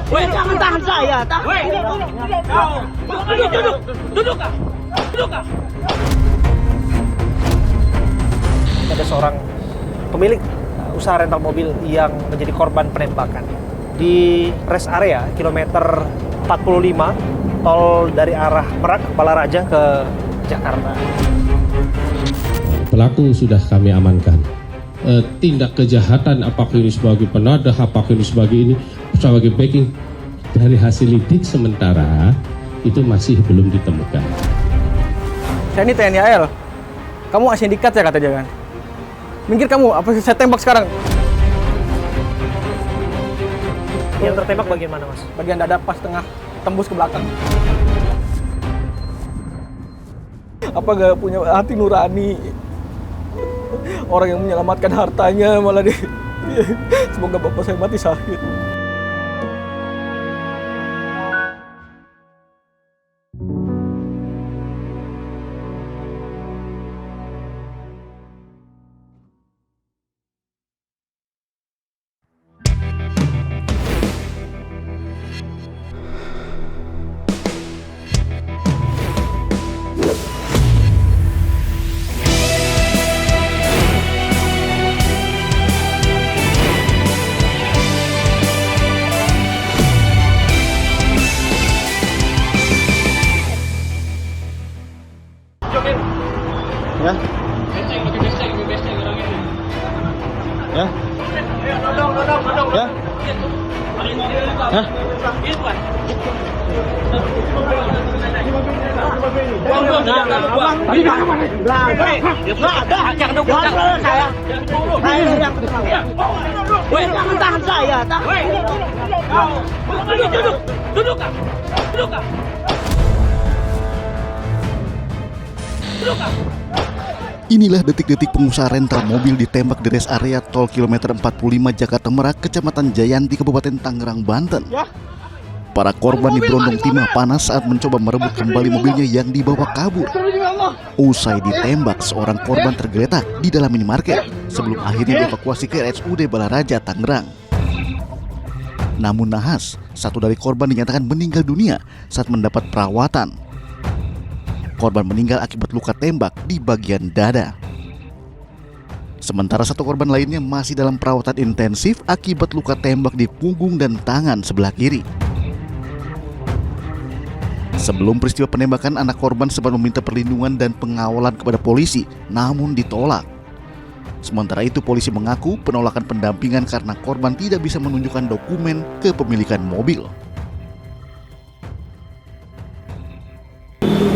Woi, jangan tahan saya. Woi, duduk. Duduk. Ada seorang pemilik usaha rental mobil yang menjadi korban penembakan di rest area kilometer 45 tol dari arah Merak Balaraja ke Jakarta. Pelaku sudah kami amankan. Tindak kejahatan apakah ini sebagai penadah, apakah ini sebagai backing, dari hasil lidik sementara itu masih belum ditemukan. Saya ini TNI AL. Kamu sindikat ya kata dia kan. Minggir kamu, apa saya tembak sekarang? Yang tertembak bagian mana, Mas? Bagian dada pas tengah, tembus ke belakang. Apa gak punya hati nurani? Orang yang menyelamatkan hartanya malah semoga bapak saya mati syahid. Ya? Ya? Ya? Hah? Jangan tahan saya. Duduk. Inilah detik-detik pengusaha rental mobil ditembak di rest area tol kilometer 45 Jakarta Merak, Kecamatan Jayanti, Kabupaten Tangerang, Banten. Para korban diberondong timah panas saat mencoba merebut kembali mobilnya yang dibawa kabur. Usai ditembak, seorang korban tergeletak di dalam minimarket sebelum akhirnya dievakuasi ke RSUD Balaraja, Tangerang. Namun nahas, satu dari korban dinyatakan meninggal dunia saat mendapat perawatan. Korban meninggal akibat luka tembak di bagian dada. Sementara satu korban lainnya masih dalam perawatan intensif akibat luka tembak di punggung dan tangan sebelah kiri. Sebelum peristiwa penembakan, anak korban sempat meminta perlindungan dan pengawalan kepada polisi, namun ditolak. Sementara itu, polisi mengaku penolakan pendampingan karena korban tidak bisa menunjukkan dokumen kepemilikan mobil.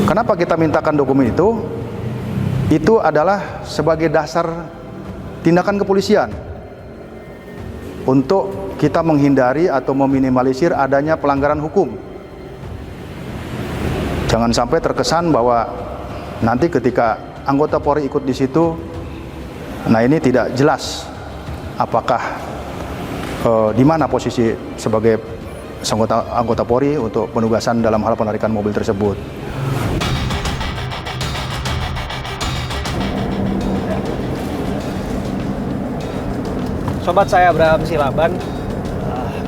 Kenapa kita mintakan dokumen itu? Itu adalah sebagai dasar tindakan kepolisian untuk kita menghindari atau meminimalisir adanya pelanggaran hukum. Jangan sampai terkesan bahwa nanti ketika anggota Polri ikut di situ, nah ini tidak jelas apakah di mana posisi sebagai anggota Polri untuk penugasan dalam hal penarikan mobil tersebut. Sobat saya Abraham Silaban,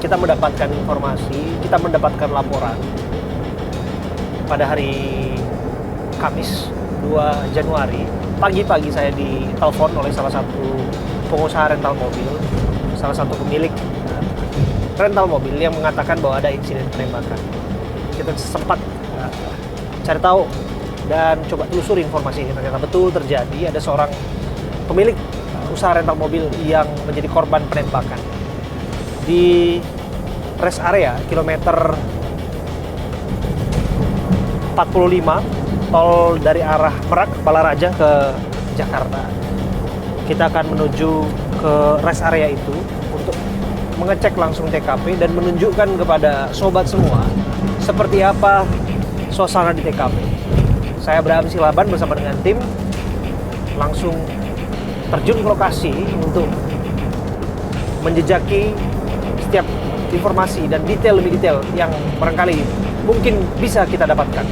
kita mendapatkan informasi, kita mendapatkan laporan pada hari Kamis 2 Januari. Pagi-pagi saya ditelepon oleh salah satu pengusaha rental mobil, salah satu pemilik rental mobil yang mengatakan bahwa ada insiden penembakan. Kita sempat cari tahu dan coba telusuri informasi ini. Ternyata betul terjadi, ada seorang pemilik usaha rental mobil yang menjadi korban penembakan di rest area kilometer 45 tol dari arah Merak Balaraja ke Jakarta. Kita akan menuju ke rest area itu untuk mengecek langsung TKP dan menunjukkan kepada sobat semua seperti apa suasana di TKP. Saya Abraham Silaban bersama dengan tim langsung terjun ke lokasi untuk menjejaki setiap informasi dan detail lebih detail yang barangkali mungkin bisa kita dapatkan.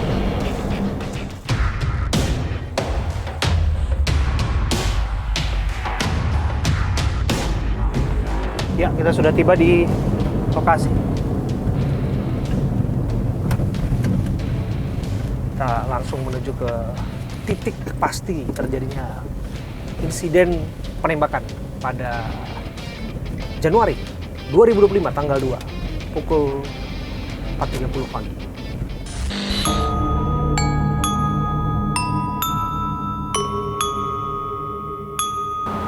Ya, kita sudah tiba di lokasi. Kita langsung menuju ke titik pasti terjadinya insiden penembakan pada Januari 2025 tanggal 2 pukul 4.30 pagi.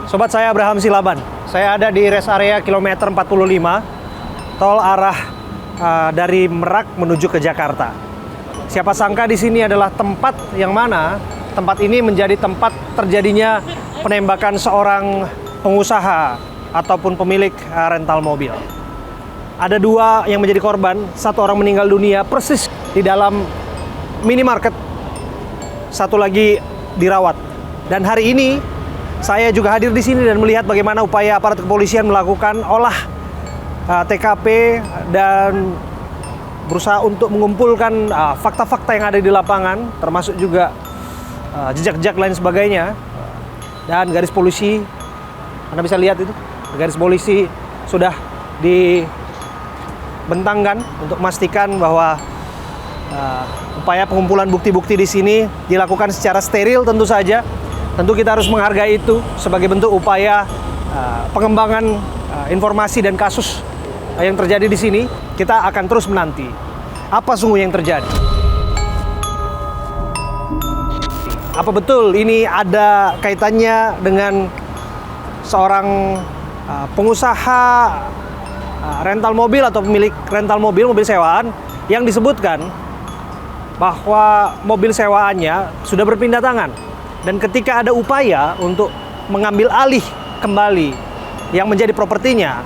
Sobat, saya Abraham Silaban. Saya ada di rest area kilometer 45 tol arah dari Merak menuju ke Jakarta. Siapa sangka di sini adalah tempat yang mana tempat ini menjadi tempat terjadinya penembakan seorang pengusaha ataupun pemilik rental mobil. Ada dua yang menjadi korban, satu orang meninggal dunia persis di dalam minimarket, satu lagi dirawat. Dan hari ini saya juga hadir di sini dan melihat bagaimana upaya aparat kepolisian melakukan olah TKP dan berusaha untuk mengumpulkan fakta-fakta yang ada di lapangan, termasuk juga jejak-jejak lain sebagainya. Dan garis polisi, Anda bisa lihat itu, garis polisi sudah dibentangkan untuk memastikan bahwa upaya pengumpulan bukti-bukti di sini dilakukan secara steril tentu saja. Tentu kita harus menghargai itu sebagai bentuk upaya pengembangan informasi dan kasus yang terjadi di sini. Kita akan terus menanti apa sungguh yang terjadi. Apa betul ini ada kaitannya dengan seorang pengusaha rental mobil atau pemilik rental mobil sewaan yang disebutkan bahwa mobil sewaannya sudah berpindah tangan. Dan ketika ada upaya untuk mengambil alih kembali yang menjadi propertinya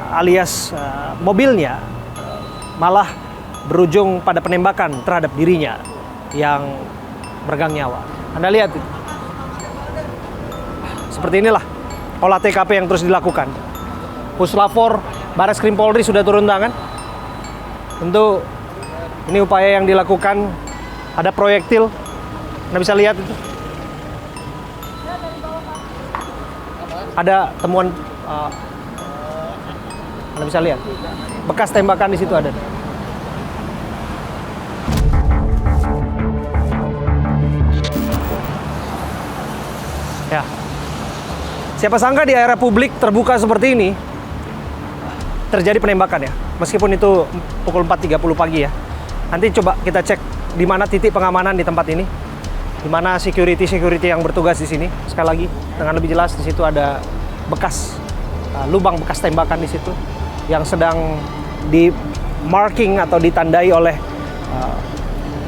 alias mobilnya, malah berujung pada penembakan terhadap dirinya yang meregang nyawa. Anda lihat itu. Seperti inilah olah TKP yang terus dilakukan. Puslapor Bareskrim Polri sudah turun tangan. Tentu ini upaya yang dilakukan, ada proyektil. Anda bisa lihat itu. Ada temuan, Anda bisa lihat bekas tembakan di situ ada. Ya, siapa sangka di area publik terbuka seperti ini terjadi penembakan ya, meskipun itu pukul 4.30 pagi ya. Nanti coba kita cek di mana titik pengamanan di tempat ini. Di mana security yang bertugas di sini. Sekali lagi dengan lebih jelas, di situ ada bekas lubang bekas tembakan di situ yang sedang di marking atau ditandai oleh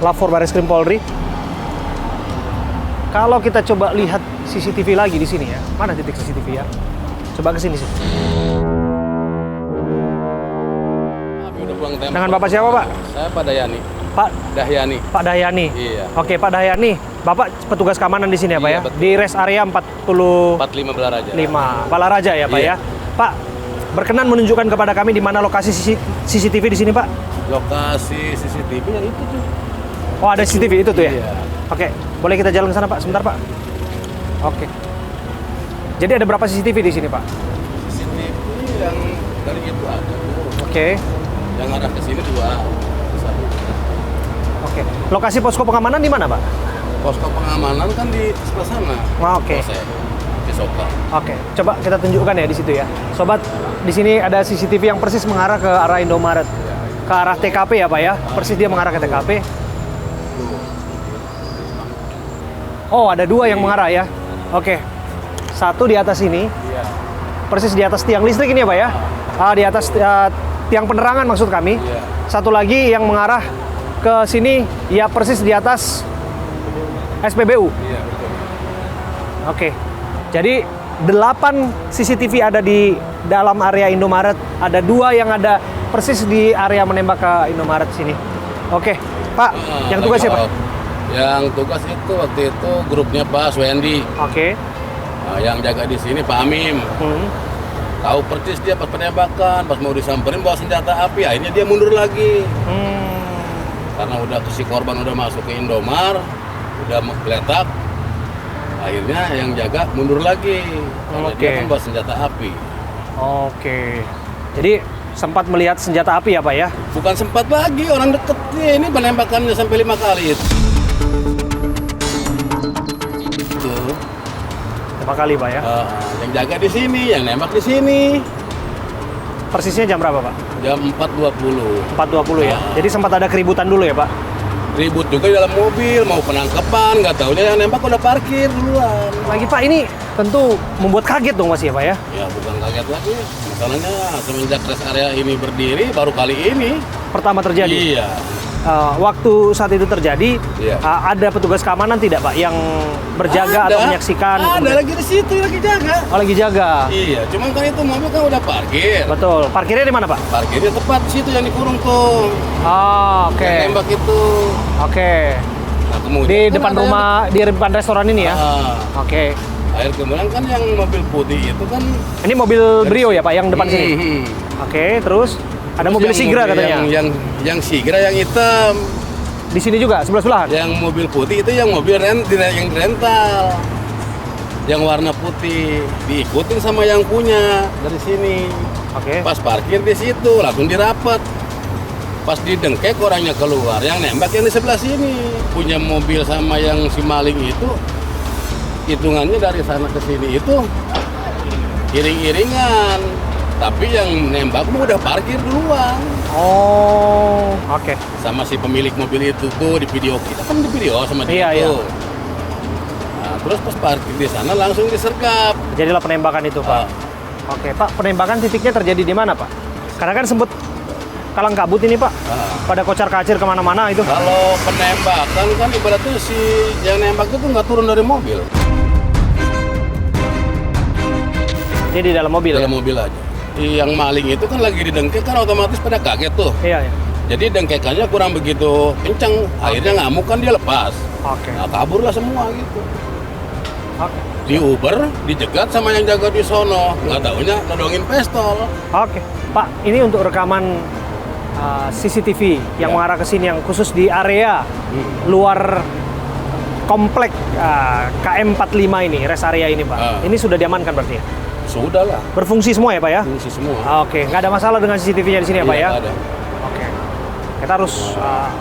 Lapor Bareskrim Polri. Kalau kita coba lihat CCTV lagi di sini ya, mana titik CCTV ya? Coba ke sini sih. Dengan Bapak siapa, Pak? Saya Pak Dahyani. Pak Dahyani. Pak Dahyani. Iya. Oke, Pak Dahyani. Bapak petugas keamanan di sini ya, Pak ya? Betul. Di rest area 45 Balaraja. 5 Balaraja ya, Pak Iya. ya? Pak, berkenan menunjukkan kepada kami di mana lokasi CCTV di sini, Pak? Lokasi CCTV yang itu tuh. Oh, ada CCTV itu tuh ya? Iya. Oke, boleh kita jalan ke sana, Pak? Sebentar, Pak. Oke. Jadi ada berapa CCTV di sini, Pak? CCTV yang dari itu ada tuh. Oke. Yang arah ke sini 2. Satu. Oke. Lokasi posko pengamanan di mana, Pak? Posko pengamanan kan di sebelah sana. Oke. Polsek Cisoka. Oke, coba kita tunjukkan ya di situ ya. Sobat, di sini ada CCTV yang persis mengarah ke arah Indomaret. Ke arah TKP ya, Pak ya? Persis dia mengarah ke TKP. Oh, ada 2 yang mengarah ya. Oke. Satu di atas ini. Iya. Persis di atas tiang listrik ini ya, Pak ya? Di atas tiang penerangan maksud kami. Iya. Satu lagi yang mengarah ke sini ya persis di atas SPBU. Iya, betul. Oke. Jadi 8 CCTV ada di dalam area Indomaret, ada 2 yang ada persis di area menembak ke Indomaret sini. Oke, Pak, yang tugas siapa? Yang tugas itu waktu itu grupnya Pak Suendi. Oke. Nah, yang jaga di sini Pak Amim. Tahu persis dia pas penembakan, pas mau disamperin bawa senjata api, akhirnya dia mundur lagi. Karena udah si korban udah masuk ke Indomar, udah geletak, akhirnya yang jaga mundur lagi. Karena dia kan bawa senjata api. Oke. Jadi sempat melihat senjata api ya, Pak ya? Bukan sempat lagi, orang deket nih, ini penembakannya sampai 5 kali itu. Tuh. 5 kali Pak ya. Yang jaga di sini, yang nembak di sini. Persisnya jam berapa Pak? Jam 4.20. 4.20 ya. Jadi sempat ada keributan dulu ya Pak? Ribut juga di dalam mobil, mau penangkapan, nggak taunya yang nembak udah parkir duluan. Lagi Pak, ini tentu membuat kaget dong Mas ya Pak ya? Ya bukan kaget lagi, masalahnya semenjak rest area ini berdiri baru kali ini. Pertama terjadi? Iya. Waktu saat itu terjadi, Iya. Ada petugas keamanan tidak Pak yang berjaga atau menyaksikan? Ada lagi di situ lagi jaga. Oh lagi jaga? Iya, cuman kan itu mobil kan udah parkir. Betul, parkirnya di mana Pak? Parkirnya tepat di situ yang dikurung tuh. Oh, oke. Yang nembak itu. Oke. Nah, kemudian Di kan depan ada rumah, di depan restoran ini ya? Oke. Akhir kemudian kan yang mobil putih itu kan. Ini mobil Brio ya Pak yang depan sini? Oke, terus ada mobil Yang Sigra katanya? Yang Sigra yang hitam. Di sini juga, sebelah-sebelahan? Yang mobil putih itu yang mobil yang rental. Yang warna putih diikutin sama yang punya dari sini. Oke. Pas parkir di situ langsung dirapat. Pas didengkek orangnya keluar, yang nembak yang di sebelah sini. Punya mobil sama yang si maling itu hitungannya dari sana ke sini itu iring-iringan. Tapi yang nembak udah parkir duluan. Oh, oke. Sama si pemilik mobil itu tuh di video kita kan di video sama dia Iya, tuh. Nah, terus pas parkir di sana langsung disergap. Jadilah penembakan itu Pak. Oke Pak, penembakan titiknya terjadi di mana Pak? Karena kan sempat kalang kabut ini Pak. Pada kocar kacir kemana-mana itu. Kalau penembakan kan ibaratnya si yang nembak itu nggak turun dari mobil. Dia di dalam mobil. Dalam mobil aja. Yang maling itu kan lagi didengkek kan otomatis pada kaget tuh. Iya, iya. Jadi dengkekannya kurang begitu kencang. Akhirnya ngamuk kan dia lepas. Oke. Nah, kabur lah semua gitu. Oke. Di Uber dijegat sama yang jaga di sono. Nggak taunya nodongin pistol. Oke. Pak, ini untuk rekaman CCTV yang mengarah ke sini yang khusus di area luar komplek KM45 ini, rest area ini Pak. Ini sudah diamankan berarti ya? Sudah lah. Berfungsi semua ya Pak ya? Fungsi semua. Oke, nggak ada masalah dengan CCTV-nya di sini ya Pak ya? Nggak ada. Oke. Kita harus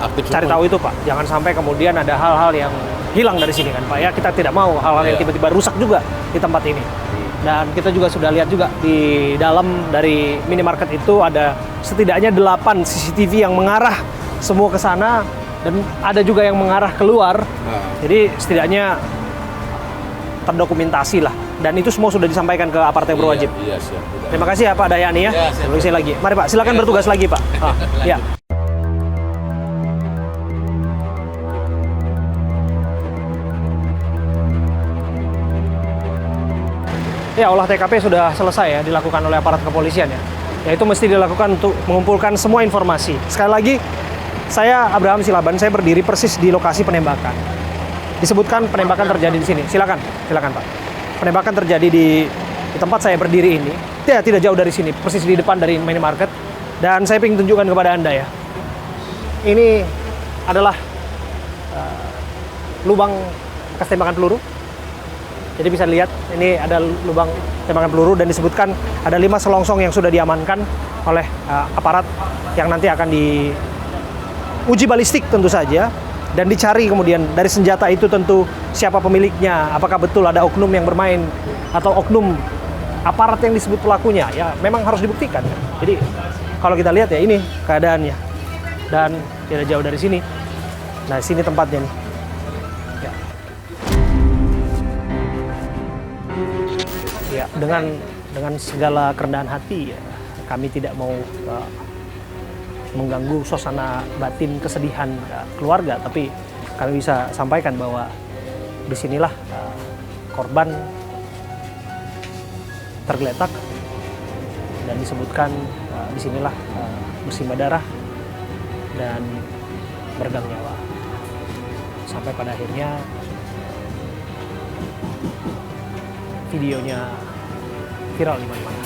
Aktif cari semua. tahu itu Pak. Jangan sampai kemudian ada hal-hal yang hilang dari sini kan Pak ya. Kita tidak mau hal-hal yang Iya. tiba-tiba rusak juga di tempat ini. Dan kita juga sudah lihat juga di dalam dari minimarket itu ada setidaknya 8 CCTV yang mengarah semua ke sana dan ada juga yang mengarah keluar. Jadi setidaknya terdokumentasi lah. Dan itu semua sudah disampaikan ke aparat yang berwajib. Iya, siap. Udah. Terima kasih ya Pak Dayani ya. Ya, siap. Terima kasih lagi. Mari Pak, silakan bertugas lagi Pak. Ya. Ya, olah TKP sudah selesai ya dilakukan oleh aparat kepolisian ya. Yaitu mesti dilakukan untuk mengumpulkan semua informasi. Sekali lagi, saya Abraham Silaban, saya berdiri persis di lokasi penembakan. Disebutkan penembakan terjadi di sini. Silakan Pak. Penembakan terjadi di tempat saya berdiri ini. Tidak jauh dari sini, persis di depan dari minimarket. Dan saya ingin tunjukkan kepada Anda ya. Ini adalah lubang bekas tembakan peluru. Jadi bisa dilihat ini ada lubang tembakan peluru dan disebutkan ada 5 selongsong yang sudah diamankan oleh aparat yang nanti akan diuji balistik tentu saja dan dicari kemudian dari senjata itu tentu siapa pemiliknya, apakah betul ada oknum yang bermain atau oknum aparat yang disebut pelakunya. Ya memang harus dibuktikan. Jadi kalau kita lihat ya ini keadaannya dan tidak jauh dari sini. Nah sini tempatnya nih. Ya, dengan segala kerendahan hati ya, kami tidak mau mengganggu suasana batin kesedihan keluarga, tapi kami bisa sampaikan bahwa disinilah korban tergeletak dan disebutkan disinilah bersimbah darah dan meregang nyawa sampai pada akhirnya videonya viral di mana-mana.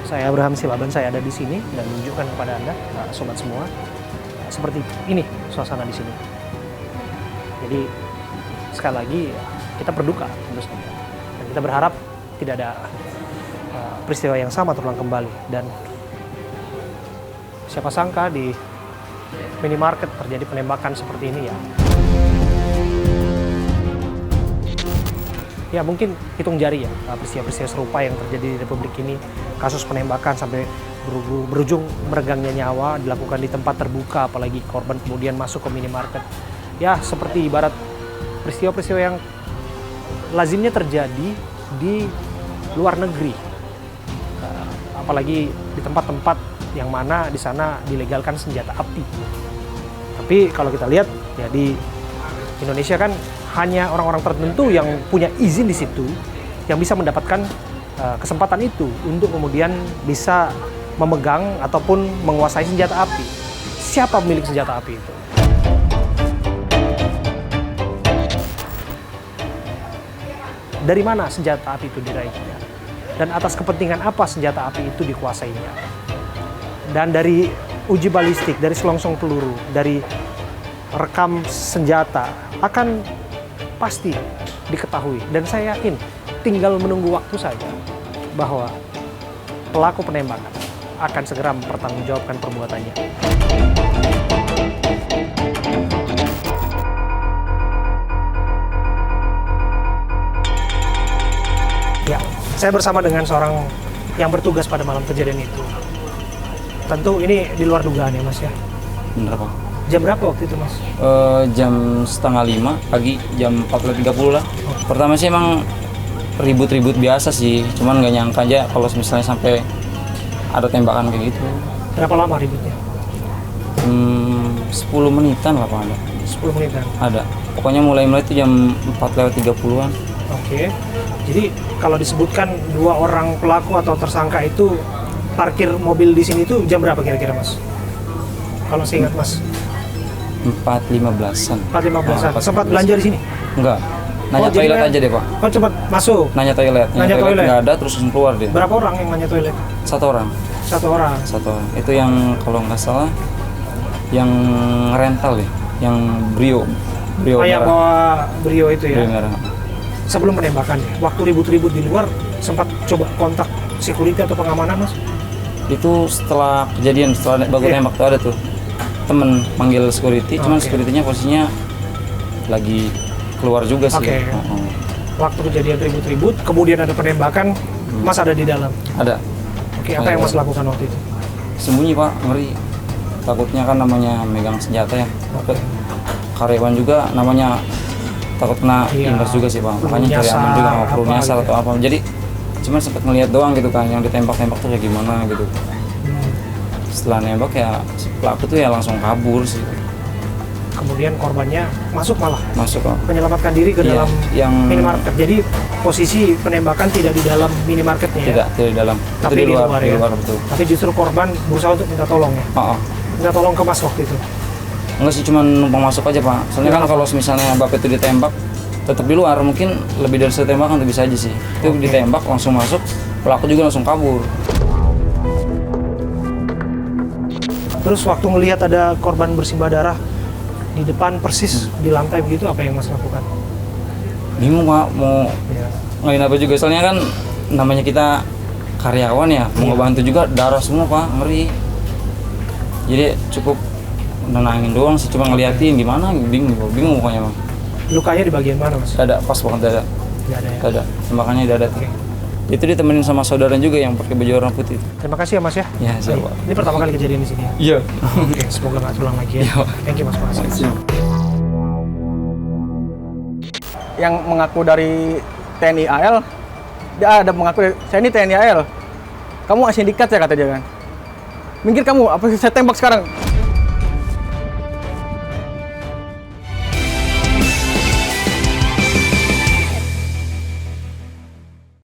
Saya Abraham Silaban, saya ada di sini dan menunjukkan kepada Anda, sobat semua, seperti ini suasana di sini. Jadi sekali lagi kita berduka tentu saja, dan kita berharap tidak ada peristiwa yang sama terulang kembali. Dan siapa sangka di minimarket terjadi penembakan seperti ini ya. Ya mungkin hitung jari ya peristiwa-peristiwa serupa yang terjadi di Republik ini, kasus penembakan sampai berujung meregangnya nyawa dilakukan di tempat terbuka, apalagi korban kemudian masuk ke minimarket. Ya seperti ibarat peristiwa-peristiwa yang lazimnya terjadi di luar negeri, apalagi di tempat-tempat yang mana di sana dilegalkan senjata api. Tapi kalau kita lihat ya di Indonesia kan hanya orang-orang tertentu yang punya izin di situ yang bisa mendapatkan kesempatan itu untuk kemudian bisa memegang ataupun menguasai senjata api. Siapa pemilik senjata api itu? Dari mana senjata api itu diraihnya? Dan atas kepentingan apa senjata api itu dikuasainya? Dan dari uji balistik, dari selongsong peluru, dari rekam senjata akan pasti diketahui, dan saya yakin tinggal menunggu waktu saja bahwa pelaku penembakan akan segera mempertanggungjawabkan perbuatannya. Ya, saya bersama dengan seorang yang bertugas pada malam kejadian itu. Tentu ini di luar dugaan ya Mas ya. Bener Pak. Jam berapa waktu itu Mas? Jam 4:30 pagi, jam 14.30 lah. Pertama sih emang ribut-ribut biasa sih, cuman nggak nyangka aja kalau misalnya sampai ada tembakan kayak gitu. Berapa lama ributnya? 10 menitan lah Pak. 10 menitan? Ada. Pokoknya mulai itu jam 4:30-an. Oke. Jadi kalau disebutkan 2 orang pelaku atau tersangka itu parkir mobil di sini itu jam berapa kira-kira Mas? Kalau saya ingat Mas. 4:15-an. 4:15-an. Sempat belanja di sini? Enggak. Nanya toilet aja deh Pak. Oh cepat masuk? Nanya toilet. Nanya toilet. Nggak ada terus langsung keluar dia. Berapa orang yang nanya toilet? 1 orang. 1 orang? 1 orang. Itu yang kalau nggak salah yang rental deh. Yang Brio. Brio yang merah. bawa Brio itu ya? Brio merah. Sebelum penembakan, waktu ribut-ribut di luar sempat coba kontak security atau pengamanan Mas? Itu setelah kejadian, setelah baku tembak tuh ada tuh temen panggil security, cuman security-nya posisinya lagi keluar juga sih. Waktu kejadian ribut-ribut, kemudian ada penembakan, Mas ada di dalam? Ada. Apa yang Mas lakukan waktu itu? Sembunyi Pak, ngeri. Takutnya kan namanya megang senjata ya. Karyawan juga namanya takut kena imbas juga sih Pak. Makanya cari aman juga, nggak perlu nyasar atau apa. Jadi cuman sempat ngeliat doang gitu kan, yang ditembak-tembak tuh kayak gimana gitu. Setelah nembak ya si pelaku tuh ya langsung kabur sih. Kemudian korbannya masuk malah? Masuk Pak. Menyelamatkan diri ke dalam minimarket. Jadi posisi penembakan tidak di dalam minimarketnya ya? Tidak di dalam. Tapi itu di luar ya? betul. Tapi justru korban berusaha untuk minta tolong ya? Minta tolong ke Mas waktu itu? Enggak sih, cuma numpang masuk aja Pak. Soalnya kan kalau misalnya bapak itu ditembak tetap di luar, mungkin lebih dari 1 tembakan tuh bisa aja sih. Itu ditembak langsung masuk, pelaku juga langsung kabur. Terus waktu ngelihat ada korban bersimbah darah di depan persis di lantai begitu, apa yang Mas lakukan? Bingung Pak, mau ngelain apa juga. Soalnya kan namanya kita karyawan ya, mau ngebantu juga darah semua Pak, ngeri. Jadi cukup nenangin doang sih, cuma ngeliatin gimana, bingung pokoknya Bang. Lukanya di bagian mana Mas? Dada, pas banget dada. Dada ya? Dada, tembakannya dada tuh. Itu ditemenin sama saudara juga yang pakai baju warna putih. Terima kasih ya Mas ya. Ya, siap Pak. Ini pertama kali kejadian di sini ya? Iya. Oke, semoga nggak terulang lagi ya. Thank you Mas. Siap. Yang mengaku dari TNI AL, dia ada mengaku, saya ini TNI AL. Kamu sindikat ya kata dia kan. Minggir kamu, apa saya tembak sekarang.